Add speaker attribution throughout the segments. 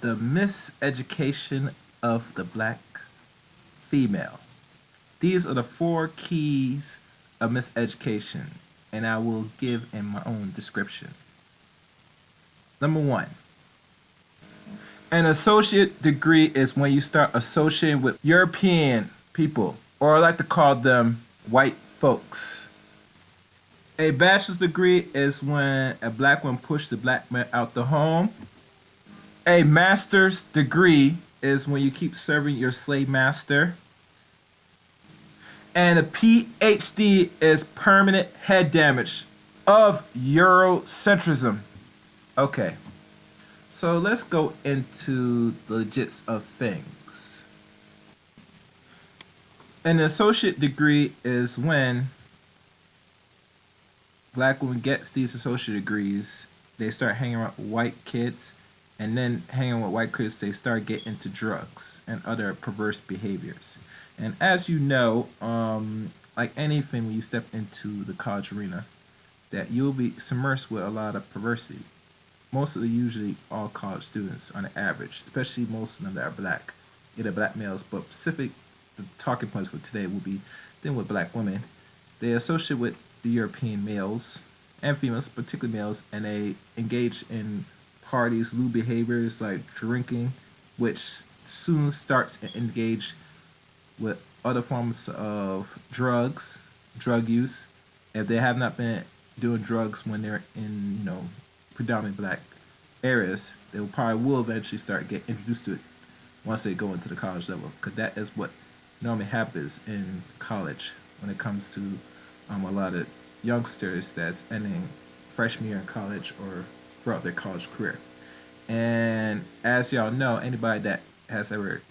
Speaker 1: the miseducation of the black female. These are the four keys of miseducation, and I will give in my own description. Number one, an associate degree is when you start associating with European people, or I like to call them white folks. A bachelor's degree is when a black woman pushes the black man out the home. A master's degree is when you keep serving your slave master. And a PhD is permanent head damage of Eurocentrism. Okay, so let's go into the legits of things. An associate degree is when black women gets these associate degrees, they start hanging around white kids, and then hanging with white kids, they start getting into drugs and other perverse behaviors. And as you know, like anything when you step into the college arena, that you'll be submersed with a lot of perversity. Most of the usually all college students on the average, especially most of them that are black, either black males, but specific the talking points for today will be then with black women. They associate with the European males and females, particularly males, and they engage in parties, lewd behaviors like drinking, which soon starts to engage with other forms of drugs, drug use. If they have not been doing drugs when they're in, predominantly black areas, they will eventually start get introduced to it once they go into the college level, because that is what normally happens in college when it comes to a lot of youngsters that's ending freshman year in college or throughout their college career. And as y'all know, anybody that has ever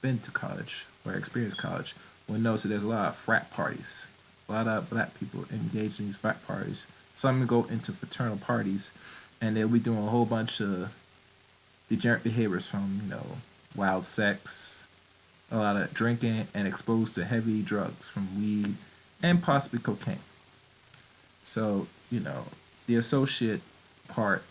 Speaker 1: been to college or experienced college will notice that there's a lot of frat parties. A lot of black people engaged in these frat parties. Some go into fraternal parties, and they'll be doing a whole bunch of degenerate behaviors from, wild sex, a lot of drinking, and exposed to heavy drugs from weed and possibly cocaine. So, the associate part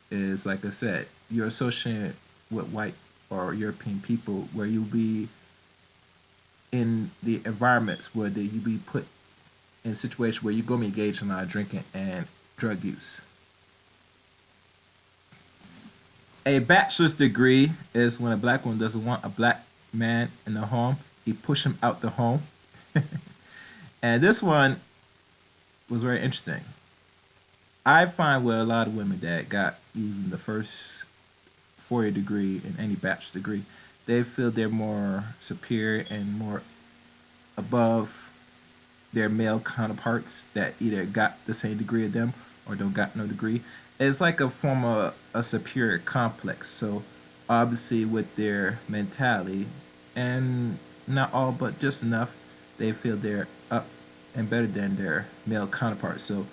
Speaker 1: is, like I said, you're associated with white or European people where you'll be in the environments where you be put in a situation where you're going to be engaged in a lot of drinking and drug use. A bachelor's degree is when a black woman doesn't want a black man in the home. He push him out the home. And this one was very interesting. I find with a lot of women that got even the first 4-year degree in any bachelor's degree, they feel they're more superior and more above their male counterparts that either got the same degree as them or don't got no degree. It's like a form of a superior complex. So obviously with their mentality, and not all but just enough, they feel they're up and better than their male counterparts. So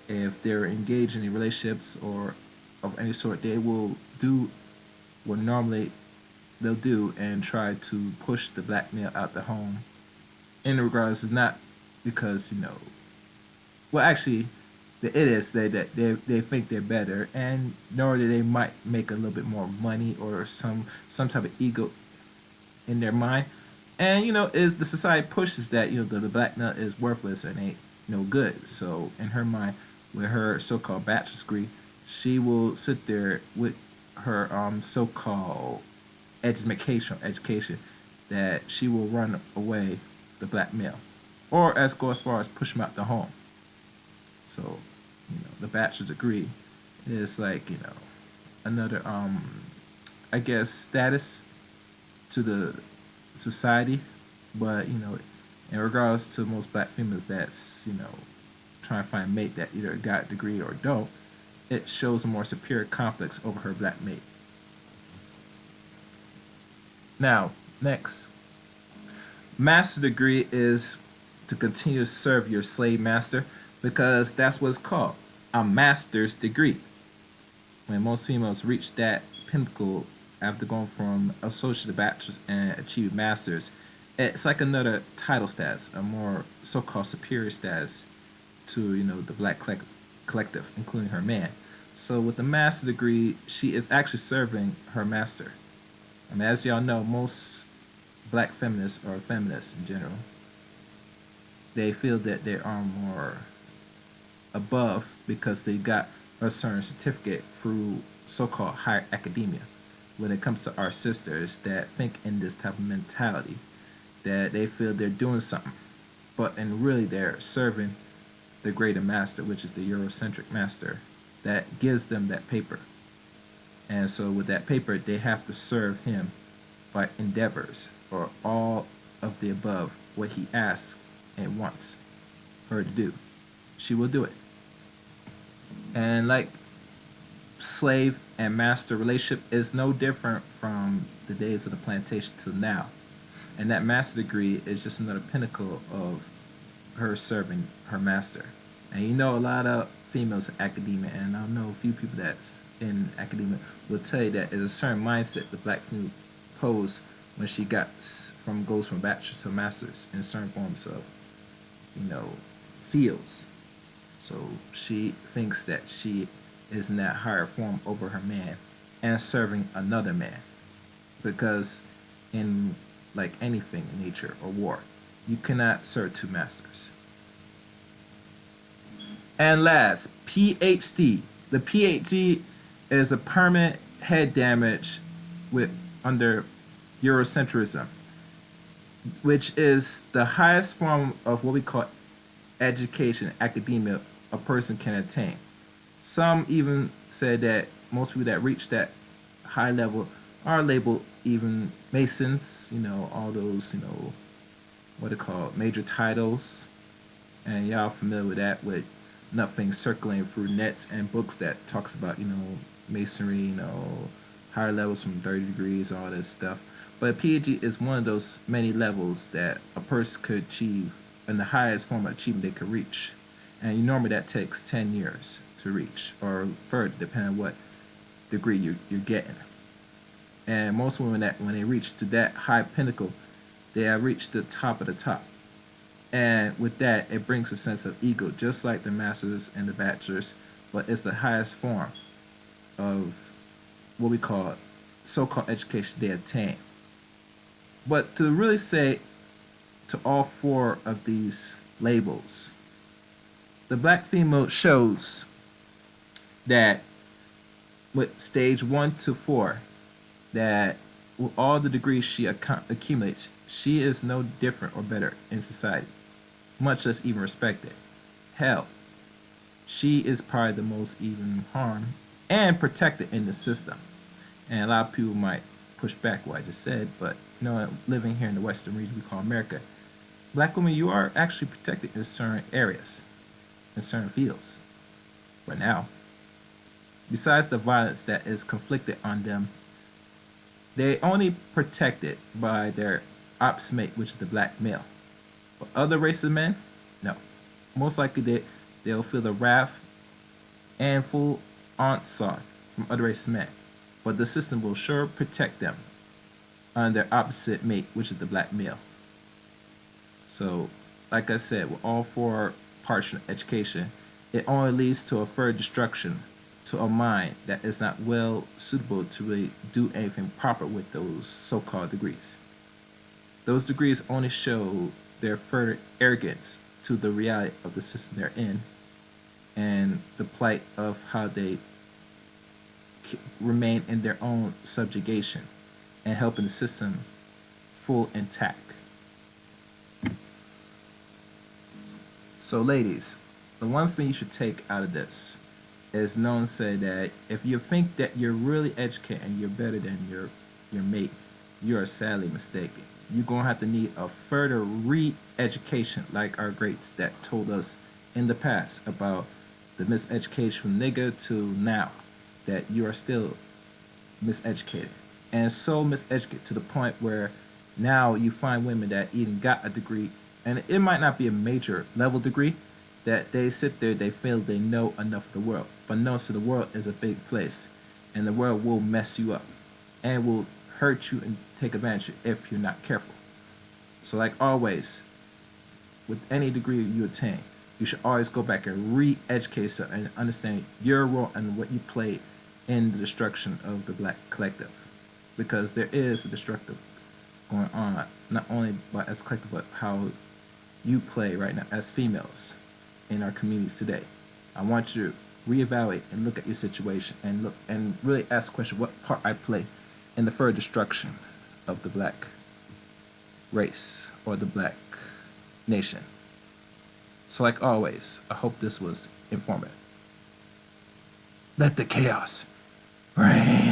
Speaker 1: if they're engaged in relationships or of any sort, they will do what normally they'll do and try to push the black male out the home. In regards to not because, well, actually, it is that they think they're better, and nor that they might make a little bit more money or some type of ego in their mind. And is the society pushes that the black male is worthless and ain't no good. So in her mind, with her so-called bachelor's degree, she will sit there with her so-called education that she will run away the black male, or go as far as push him out the home. So the bachelor's degree is like another I guess status to the society, but in regards to most black females that's trying to find a mate that either got a degree or don't, it shows a more superior complex over her black mate. Now, next, master degree is to continue to serve your slave master, because that's what it's called, a master's degree. When most females reach that pinnacle after going from associate to bachelor's and achieve master's, it's like another title status, a more so-called superior status to the black collective, including her man. So with the master's degree, she is actually serving her master. And as y'all know, most black feminists or feminists in general, they feel that they are more above because they got a certain certificate through so-called higher academia. When it comes to our sisters that think in this type of mentality, that they feel they're doing something, but in really they're serving the greater master, which is the Eurocentric master, that gives them that paper. And so with that paper, they have to serve him by endeavors or all of the above, what he asks and wants her to do. She will do it. And like slave and master relationship is no different from the days of the plantation till now. And that master degree is just another pinnacle of her serving her master. And you know, a lot of females in academia, and I know a few people that's in academia will tell you that there's a certain mindset the black female pose when she got from goes from bachelor's to master's in certain forms of, you know, fields. So she thinks that she is in that higher form over her man and serving another man. Because in like anything in nature or war, you cannot serve two masters. And last, PhD. The PhD is a permanent head damage with under Eurocentrism, which is the highest form of what we call education, academia, a person can attain. Some even said that most people that reach that high level are labeled even Masons, you know, all those, you know, what they call major titles. And y'all familiar with that, with nothing circling through nets and books that talks about, you know, masonry, you know, higher levels from 30 degrees, all this stuff. But PhD is one of those many levels that a person could achieve, and the highest form of achievement they could reach. And normally that takes 10 years to reach, or further, depending on what degree you're getting. And most women that when they reach to that high pinnacle, they have reached the top of the top. And with that, it brings a sense of ego, just like the masters and the bachelors, but it's the highest form of what we call so-called education they attain. But to really say to all four of these labels, the black female shows that with stage 1 to 4, that with all the degrees she accumulates, she is no different or better in society, much less even respected. Hell, she is probably the most even harmed and protected in the system. And a lot of people might push back what I just said, but you know, living here in the Western region we call America, black women, you are actually protected in certain areas, in certain fields. But now, besides the violence that is conflicted on them, they only protected by their ops mate, which is the black male. But other races of men, no. Most likely they'll feel the wrath and full onslaught from other races of men. But the system will sure protect them on their opposite mate, which is the black male. So, like I said, with all four parts of education, it only leads to a further destruction to a mind that is not well suitable to really do anything proper with those so-called degrees. Those degrees only show their further arrogance to the reality of the system they're in and the plight of how they remain in their own subjugation and helping the system full intact. So ladies, the one thing you should take out of this is known to say that if you think that you're really educated and you're better than your mate, you are sadly mistaken. You're going to have to need a further re-education like our greats that told us in the past about the miseducation from nigger to now, that you are still miseducated. And so miseducated to the point where now you find women that even got a degree, and it might not be a major level degree, that they sit there, they feel they know enough of the world. But no, so the world is a big place, and the world will mess you up and will hurt you and take advantage of you if you're not careful. So like always, with any degree you attain, You should always go back and re-educate yourself and understand your role and what you played in the destruction of the black collective. Because there is a destructive going on, not only by as a collective, but how you play right now as females in our communities today. I want you to reevaluate and look at your situation and look and really ask the question, what part I play in the further destruction of the black race or the black nation. So like always, I hope this was informative. Let the chaos reign.